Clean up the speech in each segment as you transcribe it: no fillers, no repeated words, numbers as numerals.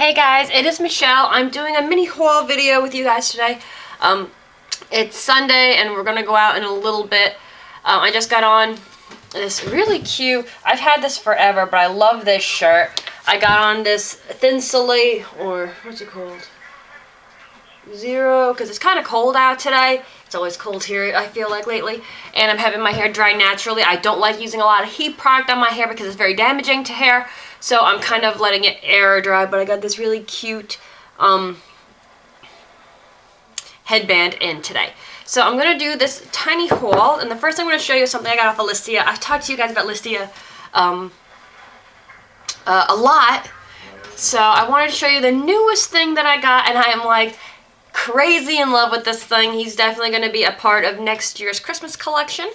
Hey guys, it is Michelle. I'm doing a mini haul video with you guys today. It's Sunday and we're gonna go out in a little bit. I just got on this really cute, I've had this forever, but I love this shirt. I got on this Thin Soleil, or what's it called? Zero, because it's kind of cold out today. It's always cold here, I feel like, lately. And I'm having my hair dry naturally. I don't like using a lot of heat product on my hair because it's very damaging to hair. So I'm kind of letting it air dry, but I got this really cute headband in today. So I'm going to do this tiny haul, and the first thing I'm going to show you is something I got off of Listia. I've talked to you guys about Listia a lot, so I wanted to show you the newest thing that I got, and I am like crazy in love with this thing. He's definitely going to be a part of next year's Christmas collection.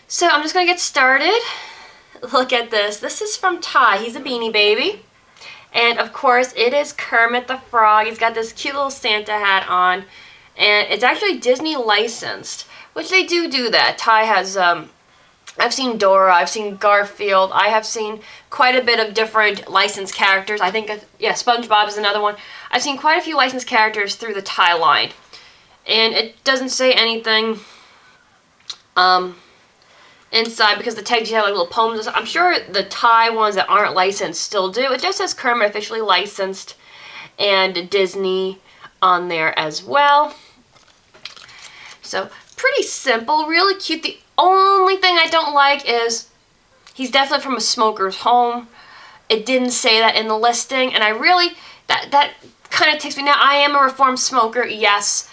So I'm just going to get started. Look at this. This is from Ty. He's a Beanie Baby. And of course it is Kermit the Frog. He's got this cute little Santa hat on. And it's actually Disney licensed, which they do that. Ty has, I've seen Dora, I've seen Garfield, I have seen quite a bit of different licensed characters. I think, yeah, SpongeBob is another one. I've seen quite a few licensed characters through the Ty line. And it doesn't say anything inside because the tags, you have like little poems. I'm sure the Ty ones that aren't licensed still do. It just says Kermit officially licensed and Disney on there as well. So pretty simple, really cute. The only thing I don't like is he's definitely from a smoker's home. It didn't say that in the listing, and I really, that kind of takes me. Now, I am a reformed smoker, yes.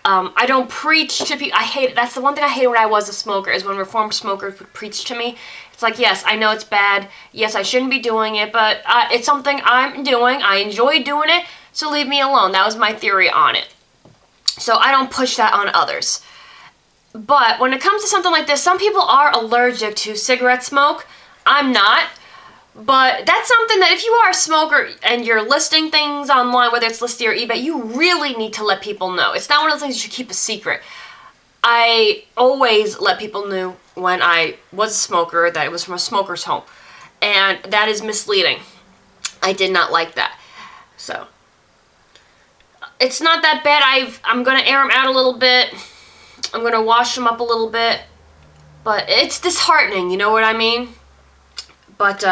I don't preach to people. I hate it. That's the one thing I hated when I was a smoker, is when reformed smokers would preach to me. It's like, yes, I know it's bad. Yes, I shouldn't be doing it, but it's something I'm doing. I enjoy doing it, so leave me alone. That was my theory on it. So I don't push that on others. But when it comes to something like this, some people are allergic to cigarette smoke. I'm not. But that's something that if you are a smoker and you're listing things online, whether it's Listia or eBay, you really need to let people know. It's not one of those things you should keep a secret. I always let people know when I was a smoker that it was from a smoker's home. And that is misleading. I did not like that. So it's not that bad. I'm going to air them out a little bit. I'm going to wash them up a little bit. But it's disheartening, you know what I mean? But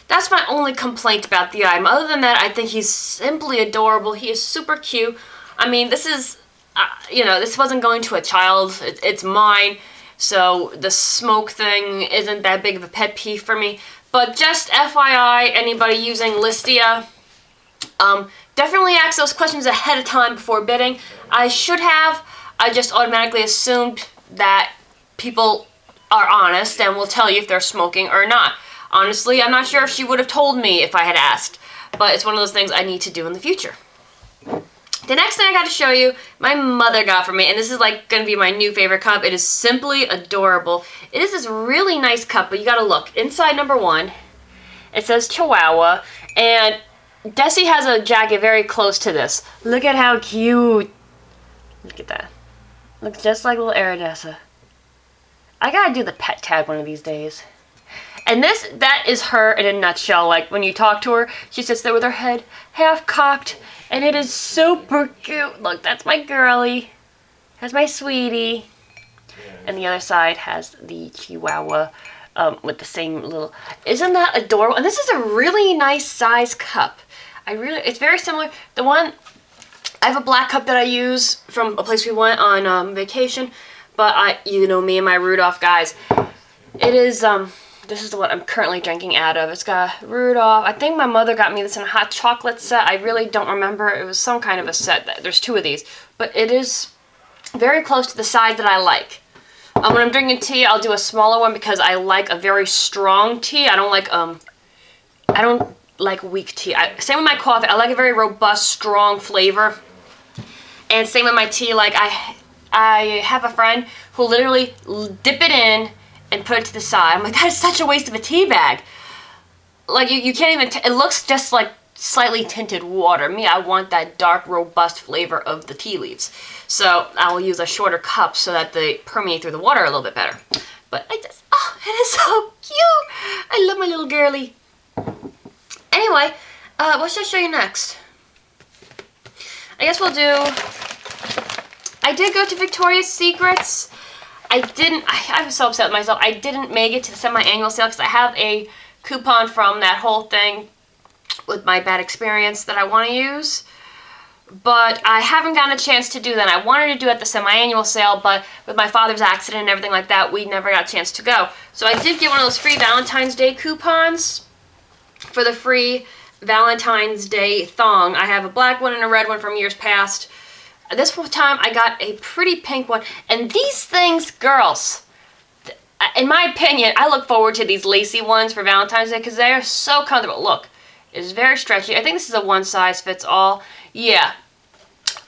that's my only complaint about the item. Other than that, I think he's simply adorable. He is super cute. I mean, this is, you know, this wasn't going to a child. It's mine. So the smoke thing isn't that big of a pet peeve for me. But just FYI, anybody using Listia, definitely ask those questions ahead of time before bidding. I should have. I just automatically assumed that people are honest and will tell you if they're smoking or not. Honestly, I'm not sure if she would have told me if I had asked, but it's one of those things I need to do in the future. The next thing I got to show you, my mother got for me, and this is like going to be my new favorite cup. It is simply adorable. It is this really nice cup, but you got to look. Inside number one, it says Chihuahua, and Desi has a jacket very close to this. Look at how cute. Look at that. Looks just like little Aerodessa. I got to do the pet tag one of these days. And that is her in a nutshell. Like, when you talk to her, she sits there with her head half cocked, and it is super cute. Look, that's my girly. That's my sweetie. And the other side has the Chihuahua with the same little... Isn't that adorable? And this is a really nice size cup. It's very similar. The one... I have a black cup that I use from a place we went on vacation, but you know me and my Rudolph guys. It is... This is the one I'm currently drinking out of. It's got Rudolph. I think my mother got me this in a hot chocolate set. I really don't remember. It was some kind of a set. There's two of these. But it is very close to the size that I like. When I'm drinking tea, I'll do a smaller one because I like a very strong tea. I don't like weak tea. Same with my coffee. I like a very robust, strong flavor. And same with my tea. Like, I have a friend who literally dip it in and put it to the side. I'm like, that is such a waste of a tea bag. Like, you can't even, it looks just like slightly tinted water. Me, I want that dark, robust flavor of the tea leaves. So I will use a shorter cup so that they permeate through the water a little bit better. But it is so cute. I love my little girly. Anyway, What should I show you next? I guess we'll do... I did go to Victoria's Secrets. I was so upset with myself. I didn't make it to the semi-annual sale because I have a coupon from that whole thing with my bad experience that I want to use. But I haven't gotten a chance to do that. I wanted to do it at the semi-annual sale, but with my father's accident and everything like that, we never got a chance to go. So I did get one of those free Valentine's Day coupons for the free Valentine's Day thong. I have a black one and a red one from years past. This time I got a pretty pink one. And these things, girls, in my opinion, I look forward to these lacy ones for Valentine's Day because they are so comfortable. Look, it's very stretchy. I think this is a one size fits all. Yeah.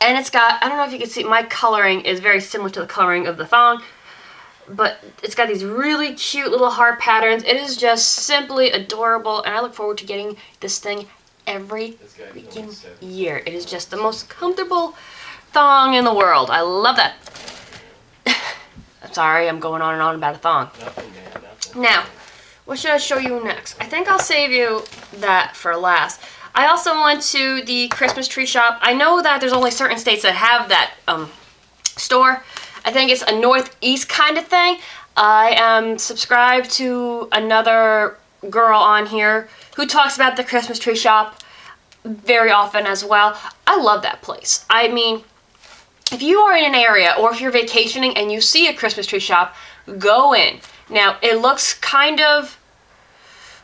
And it's got, I don't know if you can see, my coloring is very similar to the coloring of the thong. But it's got these really cute little heart patterns. It is just simply adorable. And I look forward to getting this thing every freaking year. It is just the most comfortable thong in the world. I love that. I'm sorry, I'm going on and on about a thong. Now, what should I show you next? I think I'll save you that for last. I also went to the Christmas tree shop. I know that there's only certain states that have that store. I think it's a Northeast kind of thing. I am subscribed to another girl on here who talks about the Christmas tree shop very often as well. I love that place. I mean, if you are in an area or if you're vacationing and you see a Christmas tree shop, go in. Now, it looks kind of,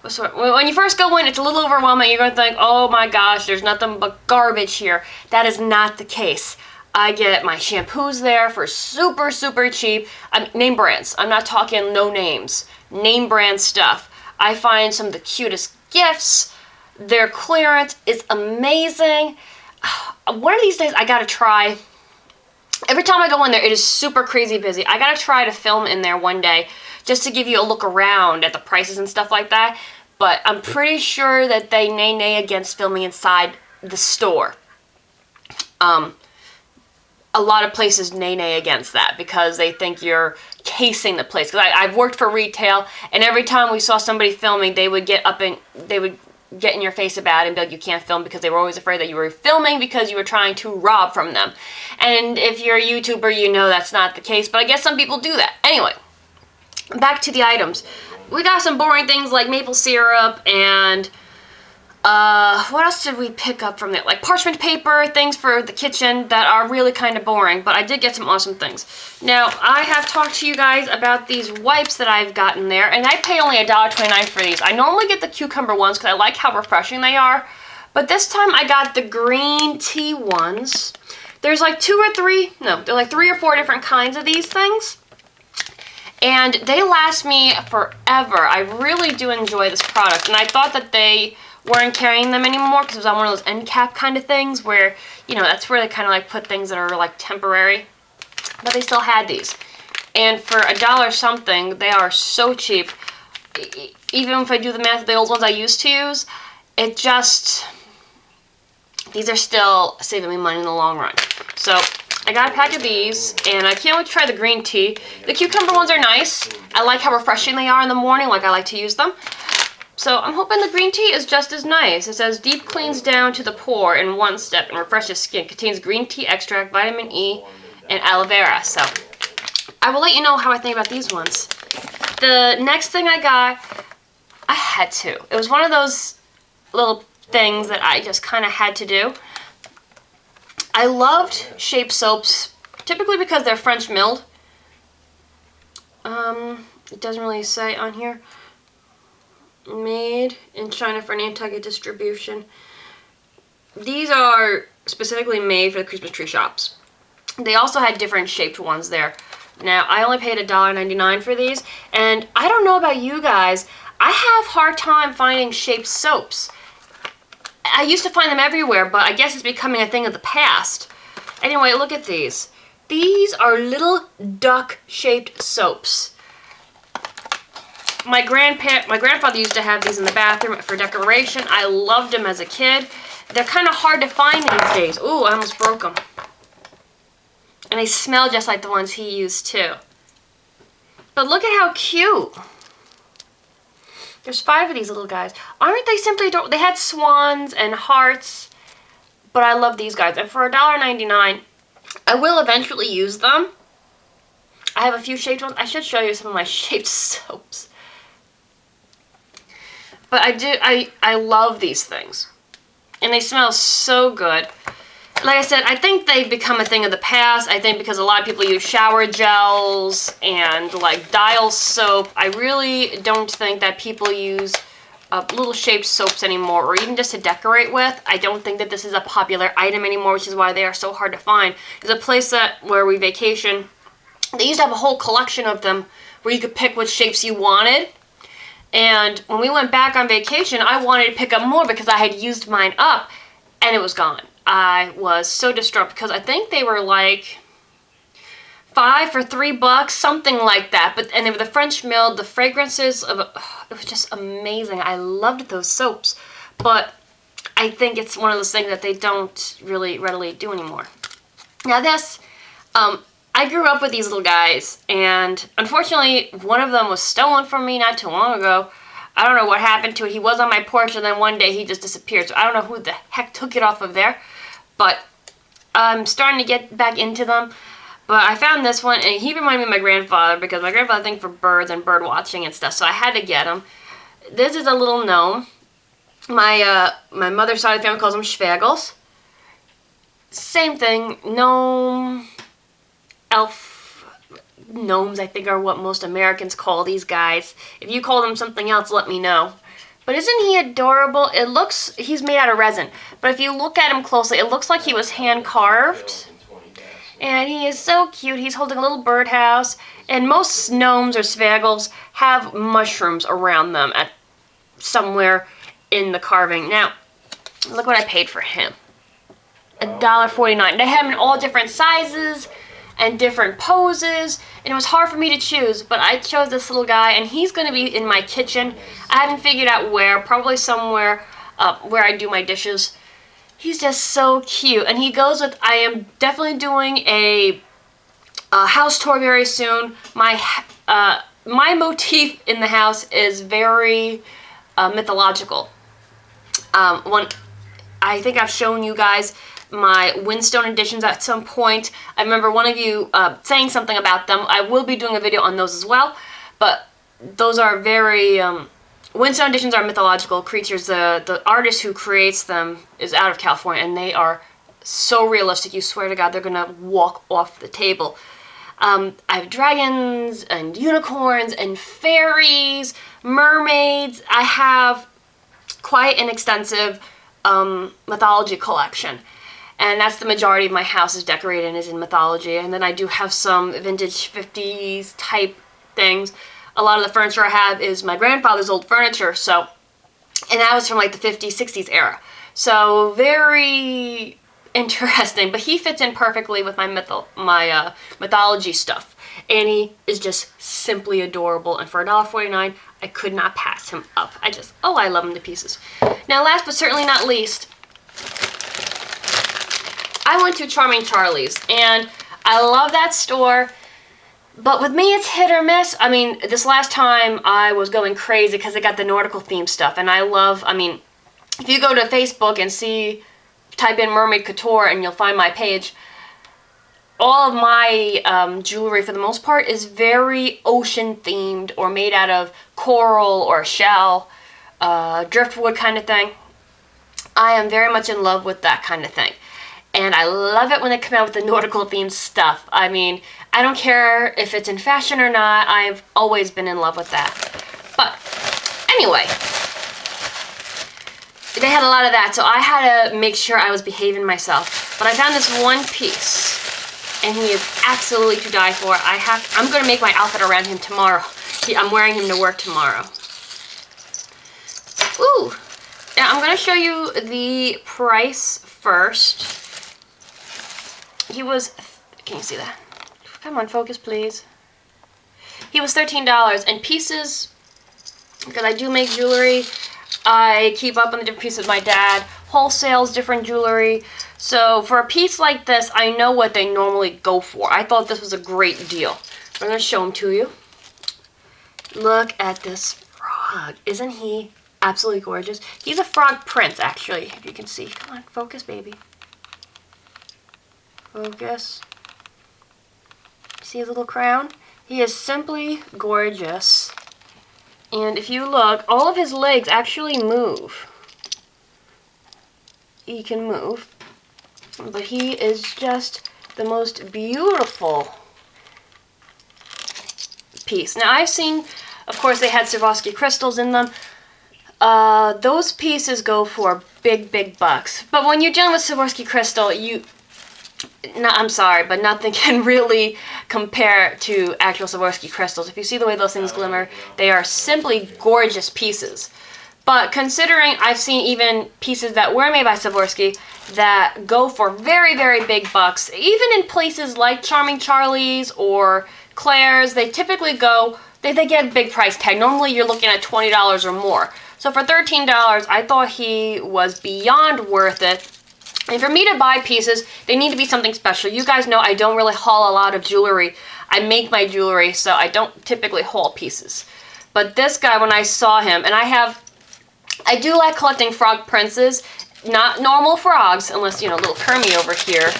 when you first go in, it's a little overwhelming. You're going to think, oh my gosh, there's nothing but garbage here. That is not the case. I get my shampoos there for super, super cheap. Name brands. I'm not talking no names. Name brand stuff. I find some of the cutest gifts. Their clearance is amazing. One of these days, I got to try. Every time I go in there, it is super crazy busy. I gotta try to film in there one day just to give you a look around at the prices and stuff like that. But I'm pretty sure that they nay against filming inside the store. A lot of places nay against that because they think you're casing the place. Because I've worked for retail, and every time we saw somebody filming, they would get up and they would get in your face about it and be like, you can't film, because they were always afraid that you were filming because you were trying to rob from them. And if you're a YouTuber, you know that's not the case, but I guess some people do that. Anyway, back to the items. We got some boring things like maple syrup and what else did we pick up from there? Like parchment paper, things for the kitchen that are really kind of boring, but I did get some awesome things. Now, I have talked to you guys about these wipes that I've gotten there, and I pay only $1.29 for these. I normally get the cucumber ones because I like how refreshing they are, but this time I got the green tea ones. There's like there are like 3 or 4 different kinds of these things, and they last me forever. I really do enjoy this product, and I thought that they weren't carrying them anymore because it was on one of those end cap kind of things where, you know, that's where they kind of like put things that are like temporary. But they still had these. And for $1 something, they are so cheap. Even if I do the math of the old ones I used to use, these are still saving me money in the long run. So I got a pack of these, and I can't wait to try the green tea. The cucumber ones are nice. I like how refreshing they are in the morning, like I like to use them. So I'm hoping the green tea is just as nice. It says deep cleans down to the pore in 1 step and refreshes skin. Contains green tea extract, vitamin E, and aloe vera. So I will let you know how I think about these ones. The next thing I got, I had to. It was one of those little things that I just kind of had to do. I loved Shape soaps, typically because they're French milled. It doesn't really say on here. Made in China for an anti distribution. These are specifically made for the Christmas tree shops. They also had different shaped ones there. Now, I only paid $1.99 for these, and I don't know about you guys, I have a hard time finding shaped soaps. I used to find them everywhere, but I guess it's becoming a thing of the past. Anyway, look at these. These are little duck-shaped soaps. My grandfather used to have these in the bathroom for decoration. I loved them as a kid. They're kind of hard to find these days. Ooh, I almost broke them. And they smell just like the ones he used too. But look at how cute. There's 5 of these little guys. Aren't they simply adorable? They had swans and hearts, but I love these guys. And for $1.99, I will eventually use them. I have a few shaped ones. I should show you some of my shaped soaps. But I love these things. And they smell so good. Like I said, I think they've become a thing of the past. I think because a lot of people use shower gels and like dial soap. I really don't think that people use little shaped soaps anymore, or even just to decorate with. I don't think that this is a popular item anymore, which is why they are so hard to find. There's a place where we vacation, they used to have a whole collection of them where you could pick what shapes you wanted. And when we went back on vacation, I wanted to pick up more because I had used mine up and it was gone. I was so distraught because I think they were like $5 for $3, something like that. And they were the French milled, the fragrances of it was just amazing. I loved those soaps, but I think it's one of those things that they don't really readily do anymore. Now this, I grew up with these little guys, and unfortunately, one of them was stolen from me not too long ago. I don't know what happened to it. He was on my porch, and then one day he just disappeared. So I don't know who the heck took it off of there, but I'm starting to get back into them. But I found this one, and he reminded me of my grandfather, because my grandfather thinks for birds and bird watching and stuff, so I had to get him. This is a little gnome. My mother's side of the family calls them Schwagels. Same thing, gnome, elf, gnomes I think are what most Americans call these guys. If you call them something else, let me know. But isn't he adorable? It looks, he's made out of resin, but if you look at him closely, it looks like he was hand carved. And he is so cute. He's holding a little birdhouse, and most gnomes or Schwagels have mushrooms around them at somewhere in the carving. Now, look what I paid for him. $1.49. They have them in all different sizes and different poses, and it was hard for me to choose, but I chose this little guy, and he's going to be in my kitchen. I haven't figured out where, probably somewhere where I do my dishes. He's just so cute, and he goes with, I am definitely doing a house tour very soon. My motif in the house is very mythological. I think I've shown you guys my Windstone editions at some point. I remember one of you saying something about them. I will be doing a video on those as well, but those are very, Windstone editions are mythological creatures. The artist who creates them is out of California, and they are so realistic, you swear to God they're gonna walk off the table. I have dragons and unicorns and fairies, mermaids. I have quite an extensive mythology collection. And that's the majority of my house is decorated and is in mythology. And then I do have some vintage 50s type things. A lot of the furniture I have is my grandfather's old furniture. So, and that was from like the 50s, 60s era. So very interesting. But he fits in perfectly with my mythology stuff. And he is just simply adorable. And for $1.49, I could not pass him up. I love him to pieces. Now, last but certainly not least, I went to Charming Charlie's, and I love that store, but with me it's hit or miss. I mean, this last time I was going crazy because I got the nautical theme stuff, and if you go to Facebook and type in Mermaid Couture and you'll find my page, all of my jewelry for the most part is very ocean themed or made out of coral or shell, driftwood kind of thing. I am very much in love with that kind of thing. And I love it when they come out with the nautical themed stuff. I mean, I don't care if it's in fashion or not. I've always been in love with that. But anyway, they had a lot of that, so I had to make sure I was behaving myself. But I found this one piece, and he is absolutely to die for. I'm going to make my outfit around him tomorrow. I'm wearing him to work tomorrow. Ooh. Now, I'm going to show you the price first. He was, can you see that? Come on, focus, please. He was $13, and pieces, because I do make jewelry, I keep up on the different pieces with my dad, wholesales, different jewelry. So for a piece like this, I know what they normally go for. I thought this was a great deal. I'm going to show them to you. Look at this frog. frog. Isn't he absolutely gorgeous? He's a frog prince, actually, if you can see. Come on, focus, baby. Focus. See his little crown? He is simply gorgeous. And if you look, all of his legs actually move. He can move. But he is just the most beautiful piece. Now, I've seen, of course, they had Swarovski crystals in them. Those pieces go for big, big bucks. But when you're dealing with Swarovski crystal, I'm sorry, but nothing can really compare to actual Swarovski crystals. If you see the way those things glimmer, they are simply gorgeous pieces. But considering I've seen even pieces that were made by Swarovski that go for very, very big bucks, even in places like Charming Charlie's or Claire's, they typically go, they get a big price tag. Normally you're looking at $20 or more. So for $13, I thought he was beyond worth it. And for me to buy pieces, they need to be something special. You guys know I don't really haul a lot of jewelry. I make my jewelry, so I don't typically haul pieces. But this guy, when I saw him, and I do like collecting frog princes, not normal frogs, unless, you know, little Kermie over here.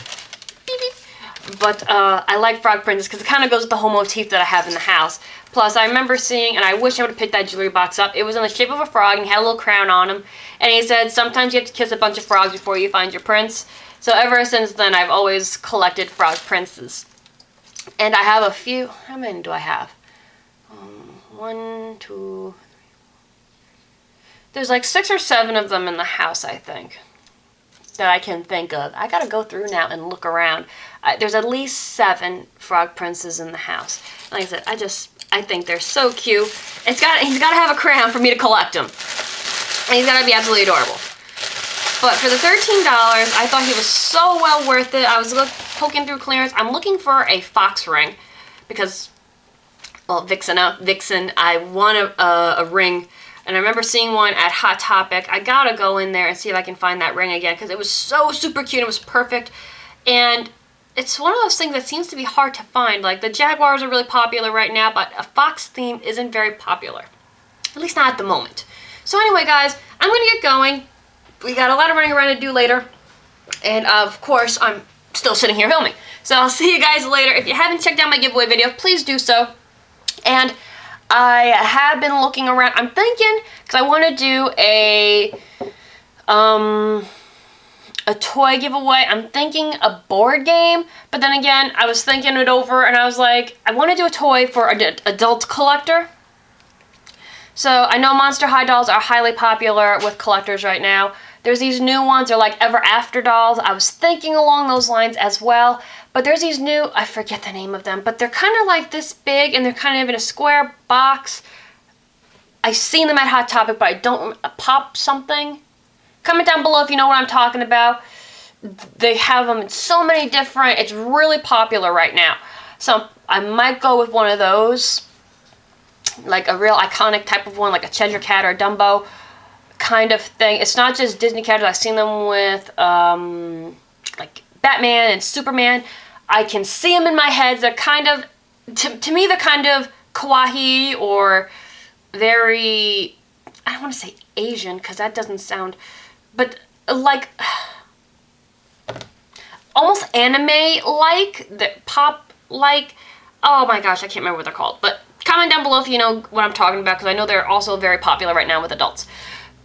Beep, beep. But I like frog princes because it kind of goes with the whole motif that I have in the house. Plus, I remember seeing, and I wish I would have picked that jewelry box up, it was in the shape of a frog, and he had a little crown on him. And he said, sometimes you have to kiss a bunch of frogs before you find your prince. So ever since then, I've always collected frog princes. And I have a few, how many do I have? 1, 2, 3. There's like 6 or 7 of them in the house, I think, that I can think of. I gotta go through now and look around. There's at least 7 frog princes in the house. Like I said, I think they're so cute. He's gotta have a crown for me to collect them. And he's gotta be absolutely adorable. But for the $13, I thought he was so well worth it. I was poking through clearance. I'm looking for a fox ring because, well, Vixen, I want a ring. And I remember seeing one at Hot Topic. I gotta go in there and see if I can find that ring again because it was so super cute. It was perfect. And it's one of those things that seems to be hard to find. Like, the Jaguars are really popular right now, but a fox theme isn't very popular. At least not at the moment. So anyway, guys, I'm going to get going. We got a lot of running around to do later. And, of course, I'm still sitting here filming. So I'll see you guys later. If you haven't checked out my giveaway video, please do so. And I have been looking around. I'm thinking, because I want to do a toy giveaway. I'm thinking a board game, but then again, I was thinking it over and I was like, I want to do a toy for an adult collector. So I know Monster High dolls are highly popular with collectors right now. There's these new ones, they're like Ever After dolls. I was thinking along those lines as well. But there's these new, I forget the name of them, but they're kind of like this big and they're kind of in a square box. I've seen them at Hot Topic, but I don't, Pop something. Comment down below if you know what I'm talking about. They have them in so many different, it's really popular right now. So I might go with one of those. Like a real iconic type of one, like a Cheshire Cat or a Dumbo kind of thing. It's not just Disney characters. I've seen them with like Batman and Superman. I can see them in my head. They're kind of, to me, they're kind of kawaii or very, I don't want to say Asian because that doesn't sound, but like almost anime-like, pop-like. Oh my gosh, I can't remember what they're called, but comment down below if you know what I'm talking about, because I know they're also very popular right now with adults.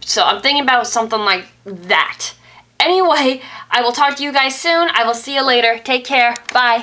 So I'm thinking about something like that. Anyway, I will talk to you guys soon. I will see you later. Take care. Bye.